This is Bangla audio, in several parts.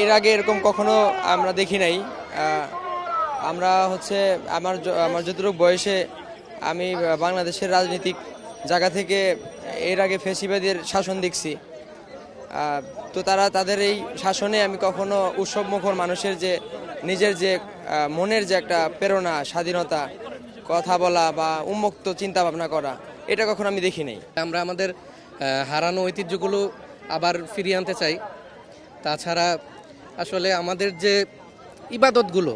এর আগে এরকম কখনো আমরা দেখি নাই। আমরা হচ্ছে আমার যতটুকু বয়সে আমি বাংলাদেশের রাজনৈতিক জায়গা থেকে এর আগে ফ্যাসিবাদের শাসন দেখছি। তো তাদের এই শাসনে আমি কখনো উৎসবমুখর মানুষের যে নিজের যে মনের যে একটা প্রেরণা, স্বাধীনতা, কথা বলা বা উন্মুক্ত চিন্তা ভাবনা করা, এটা কখনো আমি দেখি নাই। আমরা আমাদের হারানো ঐতিহ্যগুলো আবার ফিরিয়ে আনতে চাই। তাছাড়া আসলে আমাদের যে ইবাদতগুলো,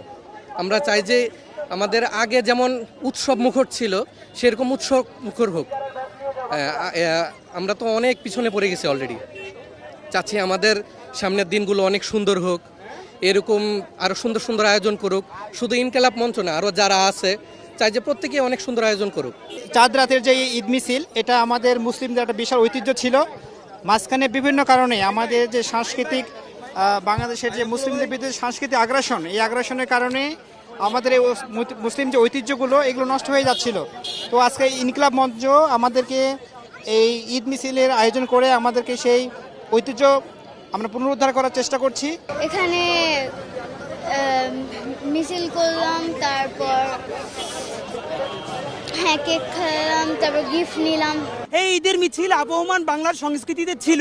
আমরা চাই যে আমাদের আগে যেমন উৎসব মুখর ছিল সেরকম উৎসব মুখর হোক। আমরা তো অনেক পিছনে পড়ে গেছি অলরেডি। চাচ্ছি আমাদের সামনের দিনগুলো অনেক সুন্দর হোক, এরকম আরও সুন্দর সুন্দর আয়োজন করুক। শুধু ইনকালাব মঞ্চ না, আরও যারা আছে চাই যে প্রত্যেকে অনেক সুন্দর আয়োজন করুক। চাঁদ রাতের যে ঈদ মিছিল, এটা আমাদের মুসলিমদের একটা বিশাল ঐতিহ্য ছিল। মাঝখানে বিভিন্ন কারণে আমাদের যে সাংস্কৃতিক বাংলাদেশের যে মুসলিমদের বিরুদ্ধে সাংস্কৃতিক আগ্রাসন, এই আগ্রাসনের কারণে আমাদের এই মুসলিম যে ঐতিহ্যগুলো এগুলো নষ্ট হয়ে যাচ্ছিল। তো আজকে ইনকিলাব মঞ্চ আমাদেরকে এই ঈদ মিছিলের আয়োজন করে আমাদেরকে সেই ঐতিহ্য আমরা পুনরুদ্ধার করার চেষ্টা করছি। এখানে মিছিল করলাম, তারপর কেক খেলাম, তারপর গিফট নিলাম। এই ঈদের মিছিল আবহমান বাংলার সংস্কৃতিতে ছিল।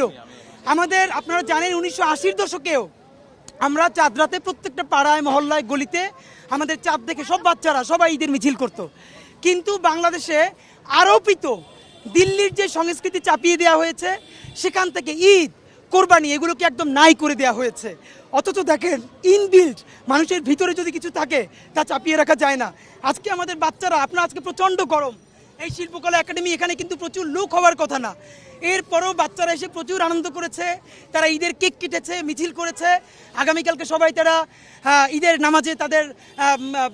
আমাদের আপনারা জানেন 1980-র দশকেও আমরা চাঁদ রাতে প্রত্যেকটা পাড়ায় মহল্লায় গলিতে আমাদের চাঁদ দেখে সব বাচ্চারা সবাই ঈদের মিছিল করত। কিন্তু বাংলাদেশে আরোপিত দিল্লির যে সংস্কৃতি চাপিয়ে দেওয়া হয়েছে, সেখান থেকে ঈদ, কোরবানি এগুলোকে একদম নাই করে দেওয়া হয়েছে। অথচ দেখেন, ইনবিল্ট মানুষের ভিতরে যদি কিছু থাকে তা চাপিয়ে রাখা যায় না। আজকে আমাদের বাচ্চারা, আপনার আজকে প্রচণ্ড গরম, এই শিল্পকলা একাডেমি এখানে কিন্তু প্রচুর লোক হওয়ার কথা না, এরপরও বাচ্চারা এসে প্রচুর আনন্দ করেছে। তারা ঈদের কেক কেটেছে, মিছিল করেছে। আগামীকালকে সবাই তারা ঈদের নামাজে তাদের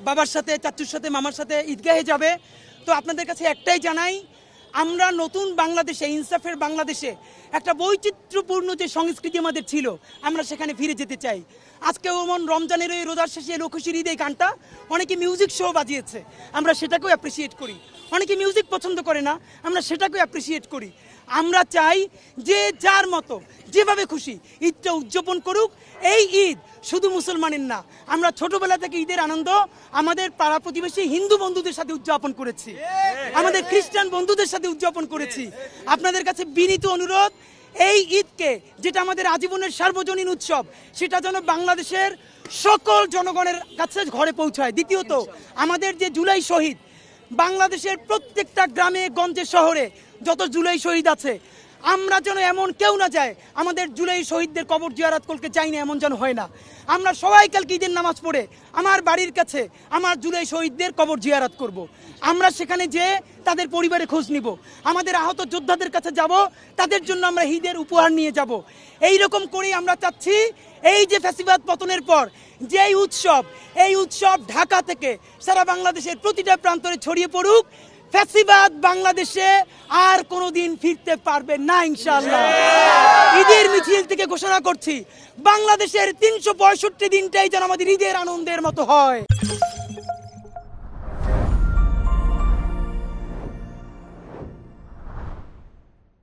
বাবার সাথে, চাচুর সাথে, মামার সাথে ঈদগাহে যাবে। তো আপনাদের কাছে একটাই জানাই, আমরা নতুন বাংলাদেশে, ইনসাফের বাংলাদেশে একটা বৈচিত্র্যপূর্ণ যে সংস্কৃতি আমাদের ছিল, আমরা সেখানে ফিরে যেতে চাই। আজকে যেমন রমজানের ওই রোজার শেষে লোকশির ঈদ এই গানটা অনেকে মিউজিক শো বাজিয়েছে, আমরা সেটাকেও অ্যাপ্রিসিয়েট করি। অনেকে মিউজিক পছন্দ করে না, আমরা সেটাকেও অ্যাপ্রিসিয়েট করি। আমরা চাই যে যার মতো যেভাবে খুশি ঈদটা উদযাপন করুক। এই ঈদ শুধু মুসলমানের না, আমরা ছোটবেলা থেকে ঈদের আনন্দ আমাদের পাড়া প্রতিবেশী হিন্দু বন্ধুদের সাথে উদযাপন করেছি, আমাদের খ্রিস্টান বন্ধুদের সাথে উদযাপন করেছি। আপনাদের কাছে বিনীত অনুরোধ, এই ঈদকে, যেটা আমাদের আজীবনের সার্বজনীন উৎসব, সেটা যেন বাংলাদেশের সকল জনগণের কাছে ঘরে পৌঁছায়। দ্বিতীয়ত, আমাদের যে জুলাই শহীদ, বাংলাদেশের প্রত্যেকটা গ্রামে গঞ্জে শহরে যত জুলাই শহীদ আছে, আমরা যেন এমন কেউ না যায় আমাদের জুলাই শহীদদের কবর জিয়ারত করতে চাই না, এমন যেন হয় না। আমরা সবাই কালকে ঈদের নামাজ পড়ে আমার বাড়ির কাছে আমার জুলাই শহীদদের কবর জিয়ারত করব। আমরা সেখানে যেয়ে তাদের পরিবারে খোঁজ নিব, আমাদের আহত যোদ্ধাদের কাছে যাব, তাদের জন্য আমরা ঈদের উপহার নিয়ে যাব। এই রকম করেই আমরা চাচ্ছি এই যে ফ্যাসিবাদ পতনের পর যে এই উৎসব ঢাকা থেকে সারা বাংলাদেশের প্রতিটা প্রান্তরে ছড়িয়ে পড়ুক। ফ্যাসিবাদ বাংলাদেশে আর কোনোদিন ফিরতে পারবে না ইনশাআল্লাহ। ঈদের মিছিল থেকে ঘোষণা করছি, বাংলাদেশের 365 দিনটাই যেন আমাদের ঈদের আনন্দের মতো হয়।